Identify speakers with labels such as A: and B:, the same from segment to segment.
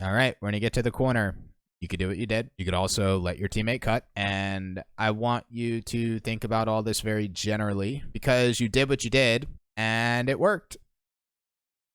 A: All right, we're going to get to the corner. You could do what you did. You could also let your teammate cut. And I want you to think about all this very generally because you did what you did and it worked.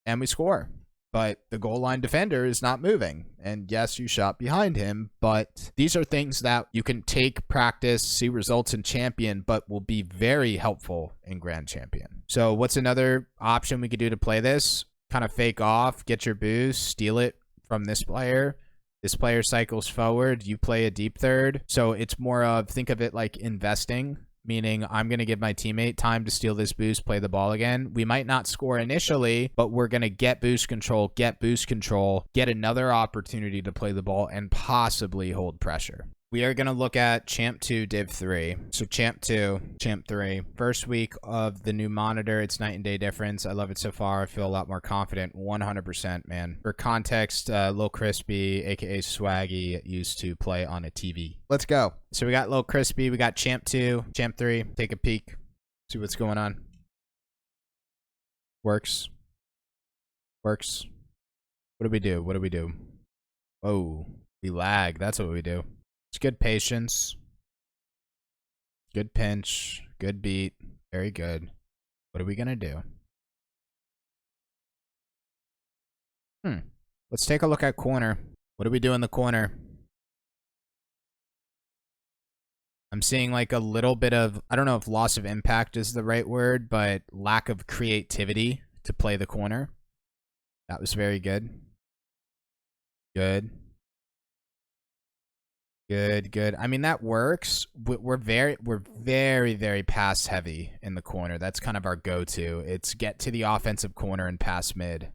A: And we score. But the goal line defender is not moving. And yes, you shot behind him, but these are things that you can take, practice, see results in champion, but will be very helpful in grand champion. So what's another option we could do to play this? Kind of fake off, get your boost, steal it from this player. This player cycles forward, you play a deep third. So it's more of, think of it like investing, meaning I'm going to give my teammate time to steal this boost, play the ball again. We might not score initially, but we're going to get boost control, get another opportunity to play the ball, and possibly hold pressure. We are going to look at Champ 2, Div 3. So Champ 2, Champ 3. First week of the new monitor. It's night and day difference. I love it so far. I feel a lot more confident. 100%, man. For context, Lil Crispy, a.k.a. Swaggy, used to play on a TV. Let's go. So we got Lil Crispy. We got Champ 2, Champ 3. Take a peek. See what's going on. Works. Works. What do we do? What do we do? Oh, we lag. That's what we do. It's good patience. Good pinch. Good beat. Very good. What are we going to do? Let's take a look at corner. What do we do in the corner? I'm seeing like a little bit of, I don't know if loss of impact is the right word, but lack of creativity to play the corner. That was very good. Good. Good. I mean, that works. We're very pass heavy in the corner. That's kind of our go-to. It's get to the offensive corner and pass mid.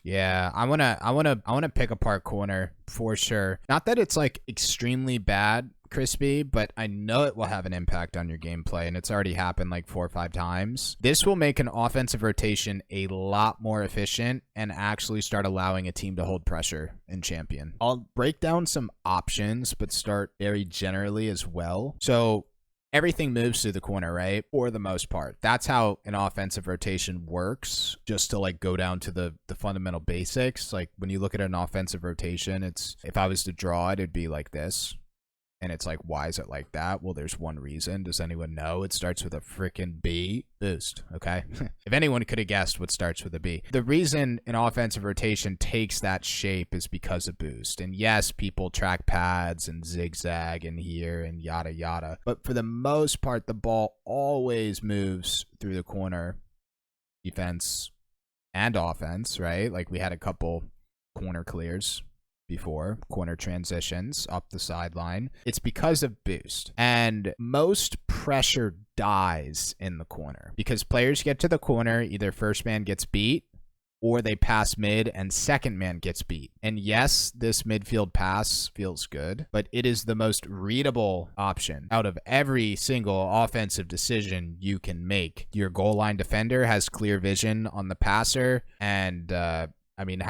A: Yeah, I wanna pick apart corner for sure. Not that it's like extremely bad, Crispy, but I know it will have an impact on your gameplay, and it's already happened like 4 or 5 times. This will make an offensive rotation a lot more efficient and actually start allowing a team to hold pressure in champion. I'll break down some options, but start very generally as well. So everything moves through the corner, right? For the most part. That's how an offensive rotation works. Just to like go down to the fundamental basics. Like when you look at an offensive rotation, it's, if I was to draw it, it'd be like this. And it's like, why is it like that? Well, there's one reason. Does anyone know? It starts with a freaking B. Boost, okay? If anyone could have guessed what starts with a B. The reason an offensive rotation takes that shape is because of boost. And yes, people track pads and zigzag and here and yada yada. But for the most part, the ball always moves through the corner, defense and offense, right? Like we had a couple corner clears before, corner transitions up the sideline. It's because of boost. And most pressure dies in the corner because players get to the corner, either first man gets beat or they pass mid and second man gets beat. And yes, this midfield pass feels good, but it is the most readable option out of every single offensive decision you can make. Your goal line defender has clear vision on the passer, and I mean,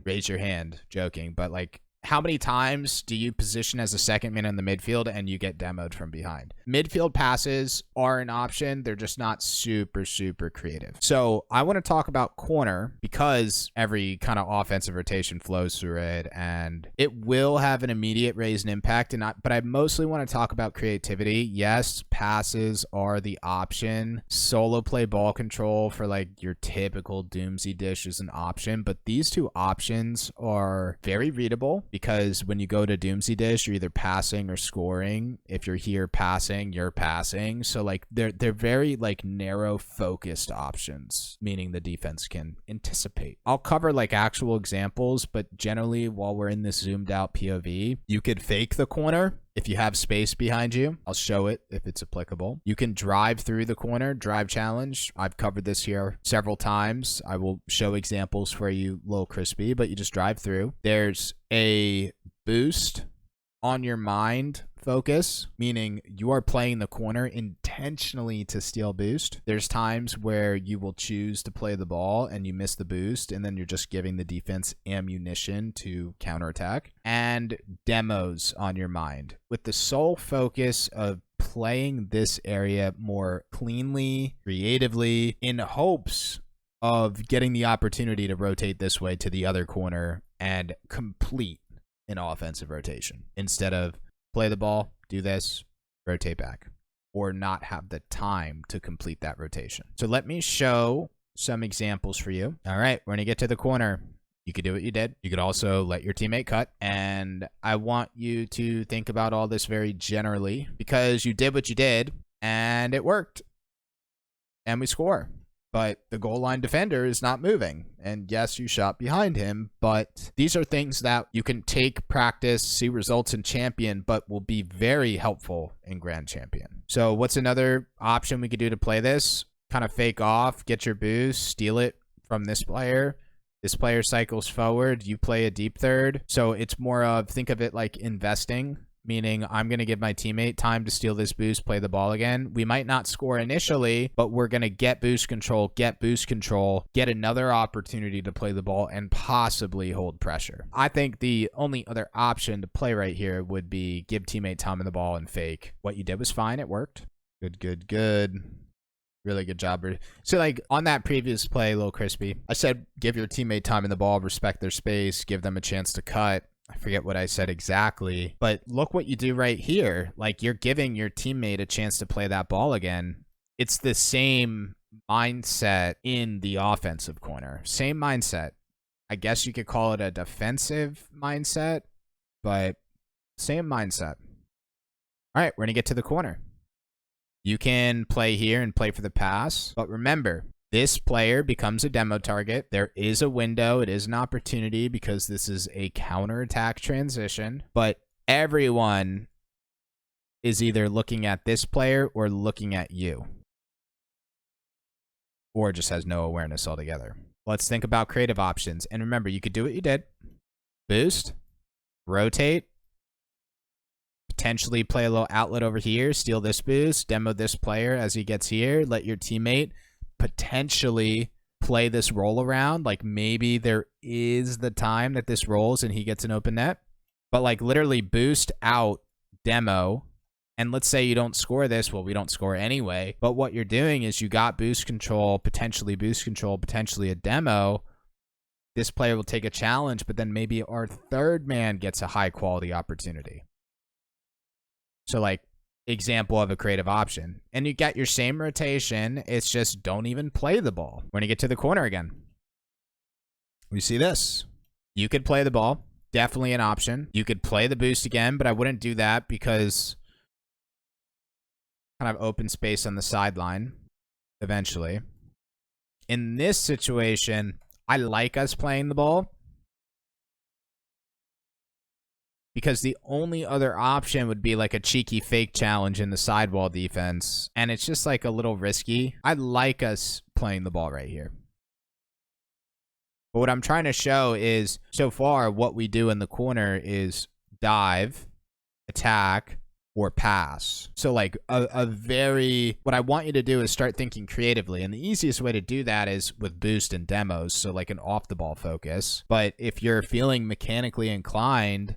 A: raise your hand, joking, but like, how many times do you position as a second man in the midfield and you get demoed from behind? Midfield passes are an option. They're just not super creative. So I want to talk about corner because every kind of offensive rotation flows through it and it will have an immediate raise and impact. But I mostly want to talk about creativity. Yes, passes are the option. Solo play ball control for like your typical Doomsy dish is an option, but these two options are very readable. Because when you go to Doomsy Dish, you're either passing or scoring. If you're here passing, you're passing. So like they're very like narrow focused options, meaning the defense can anticipate. I'll cover like actual examples, but generally while we're in this zoomed out POV, you could fake the corner. If you have space behind you, I'll show it if it's applicable. You can drive through the corner, drive challenge. I've covered this here several times. I will show examples for you, Lil Crispy, but you just drive through. There's a boost on your mind focus, meaning you are playing the corner intentionally to steal boost. There's times where you will choose to play the ball and you miss the boost, and then you're just giving the defense ammunition to counterattack. And demos on your mind with the sole focus of playing this area more cleanly, creatively, in hopes of getting the opportunity to rotate this way to the other corner and complete an offensive rotation instead of play the ball, do this, rotate back, or not have the time to complete that rotation. So let me show some examples for you. All right, we're going to get to the corner. You could do what you did. You could also let your teammate cut. And I want you to think about all this very generally because you did what you did and it worked. And we score. But the goal line defender is not moving. And yes, you shot behind him, but these are things that you can take, practice, see results in champion, but will be very helpful in grand champion. So what's another option we could do to play this? Kind of fake off, get your boost, steal it from this player. This player cycles forward, you play a deep third. So it's more of, think of it like investing. Meaning I'm going to give my teammate time to steal this boost, play the ball again. We might not score initially, but we're going to get boost control, get another opportunity to play the ball, and possibly hold pressure. I think the only other option to play right here would be give teammate time in the ball and fake. What you did was fine. It worked. Good. Really good job. So like on that previous play, a little crispy, I said give your teammate time in the ball, respect their space, give them a chance to cut. I forget what I said exactly, but look what you do right here. Like you're giving your teammate a chance to play that ball again. It's the same mindset in the offensive corner. Same mindset. I guess you could call it a defensive mindset, but same mindset. All right, we're going to get to the corner. You can play here and play for the pass, but remember, this player becomes a demo target. There is a window. It is an opportunity because this is a counterattack transition. But everyone is either looking at this player or looking at you. Or just has no awareness altogether. Let's think about creative options. And remember, you could do what you did. Boost. Rotate. Potentially play a little outlet over here. Steal this boost. Demo this player as he gets here. Let your teammate potentially play this roll around. Like maybe there is the time that this rolls and he gets an open net, but like literally boost out, demo, and let's say you don't score this. Well, we don't score anyway, but what you're doing is you got boost control, potentially a demo. This player will take a challenge, but then maybe our third man gets a high quality opportunity. So like example of a creative option. And you got your same rotation. It's just don't even play the ball. We're going to get to the corner again. We see this. You could play the ball. Definitely an option. You could play the boost again, but I wouldn't do that because kind of open space on the sideline eventually. In this situation, I like us playing the ball because the only other option would be like a cheeky fake challenge in the sidewall defense. And it's just like a little risky. I like us playing the ball right here. But what I'm trying to show is so far what we do in the corner is dive, attack, or pass. So like what I want you to do is start thinking creatively. And the easiest way to do that is with boost and demos. So like an off the ball focus. But if you're feeling mechanically inclined,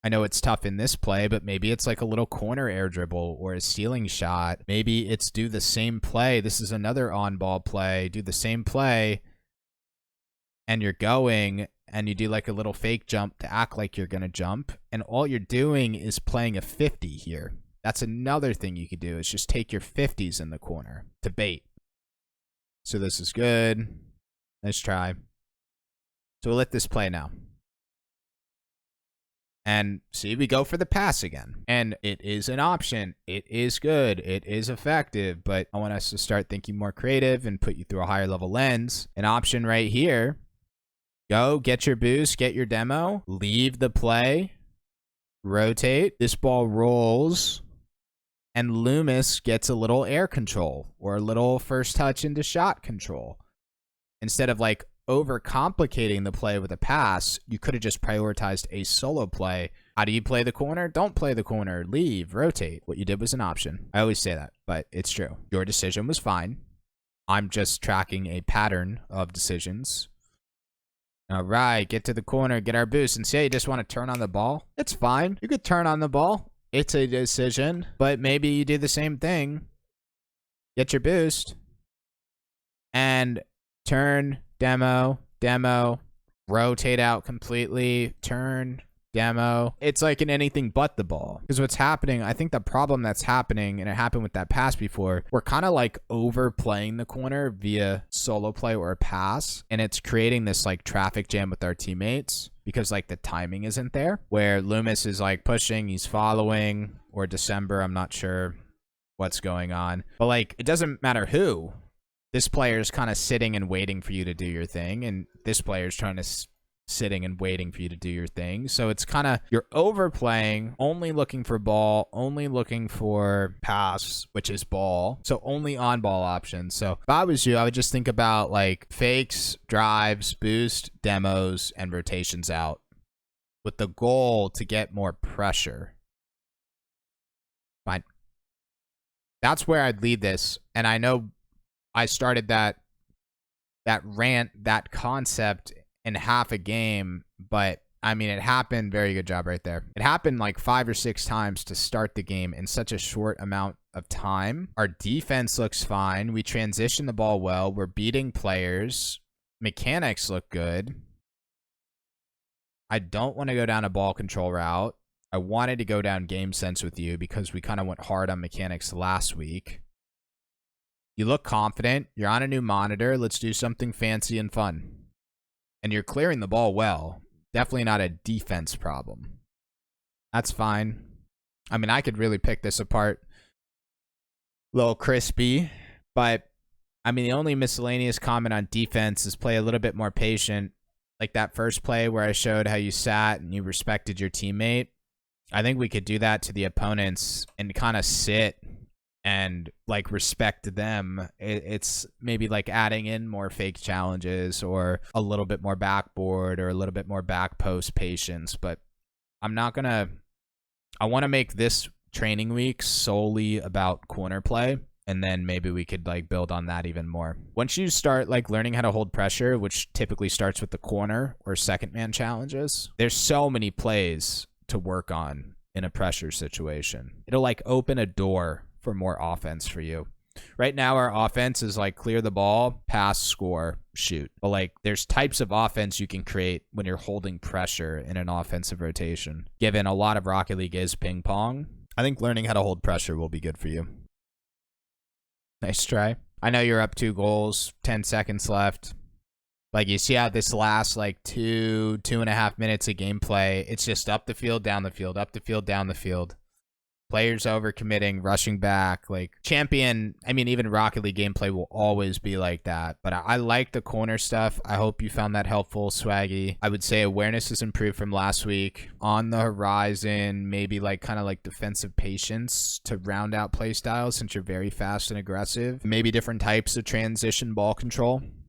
A: I know it's tough in this play, but maybe it's like a little corner air dribble or a stealing shot. Maybe it's do the same play. This is another on-ball play. Do the same play, and you're going, and you do like a little fake jump to act like you're going to jump. And all you're doing is playing a 50 here. That's another thing you could do is just take your 50s in the corner to bait. So this is good. Nice try. So we'll let this play now. And see, we go for the pass again. And it is an option. It is good. It is effective. But I want us to start thinking more creative and put you through a higher level lens. An option right here. Go, get your boost, get your demo. Leave the play. Rotate. This ball rolls. And Loomis gets a little air control. Or a little first touch into shot control. Instead of like overcomplicating the play with a pass, you could have just prioritized a solo play. How do you play the corner? Don't play the corner. Leave, rotate. What you did was an option. I always say that, but it's true. Your decision was fine. I'm just tracking a pattern of decisions. All right, get to the corner, get our boost, and say you just want to turn on the ball. It's fine. You could turn on the ball. It's a decision, but maybe you do the same thing. Get your boost. And turn, demo, demo, rotate out completely, turn, demo. It's like in anything but the ball. Because what's happening, I think the problem that's happening, and it happened with that pass before, we're kind of like overplaying the corner via solo play or a pass. And it's creating this like traffic jam with our teammates because like the timing isn't there. Where Loomis is like pushing, he's following, or December, I'm not sure what's going on. But like, it doesn't matter who. This player is kind of sitting and waiting for you to do your thing. And this player is trying to sitting and waiting for you to do your thing. So it's kind of, you're overplaying, only looking for ball, only looking for pass, which is ball. So only on ball options. So if I was you, I would just think about like fakes, drives, boost, demos, and rotations out with the goal to get more pressure. Fine. That's where I'd lead this. And I know I started that rant, that concept in half a game, but I mean, it happened. Very good job right there. It happened like 5 or 6 times to start the game in such a short amount of time. Our defense looks fine. We transition the ball well. We're beating players. Mechanics look good. I don't want to go down a ball control route. I wanted to go down game sense with you because we kind of went hard on mechanics last week. You look confident. You're on a new monitor. Let's do something fancy and fun. And you're clearing the ball well. Definitely not a defense problem. That's fine. I mean, I could really pick this apart. A little crispy. But, I mean, the only miscellaneous comment on defense is play a little bit more patient. Like that first play where I showed how you sat and you respected your teammate. I think we could do that to the opponents and kind of sit and like respect them. It's maybe like adding in more fake challenges or a little bit more backboard or a little bit more back post patience. But I'm not gonna, I want to make this training week solely about corner play, and then maybe we could like build on that even more. Once you start like learning how to hold pressure, which typically starts with the corner or second man challenges, there's so many plays to work on in a pressure situation. It'll like open a door for more offense for you. Right now, our offense is like clear the ball, pass, score, shoot. But like there's types of offense you can create when you're holding pressure in an offensive rotation. Given a lot of Rocket League is ping pong, I think learning how to hold pressure will be good for you. Nice try. I know you're up 2 goals, 10 seconds left. Like you see how this lasts like 2.5 minutes of gameplay. It's just up the field, down the field, up the field, down the field. Players overcommitting, rushing back. Like champion, I mean, even Rocket League gameplay will always be like that. But I like the corner stuff. I hope you found that helpful, Swaggy. I would say awareness is improved from last week. On the horizon, maybe like kind of like defensive patience to round out play styles since you're very fast and aggressive. Maybe different types of transition ball control.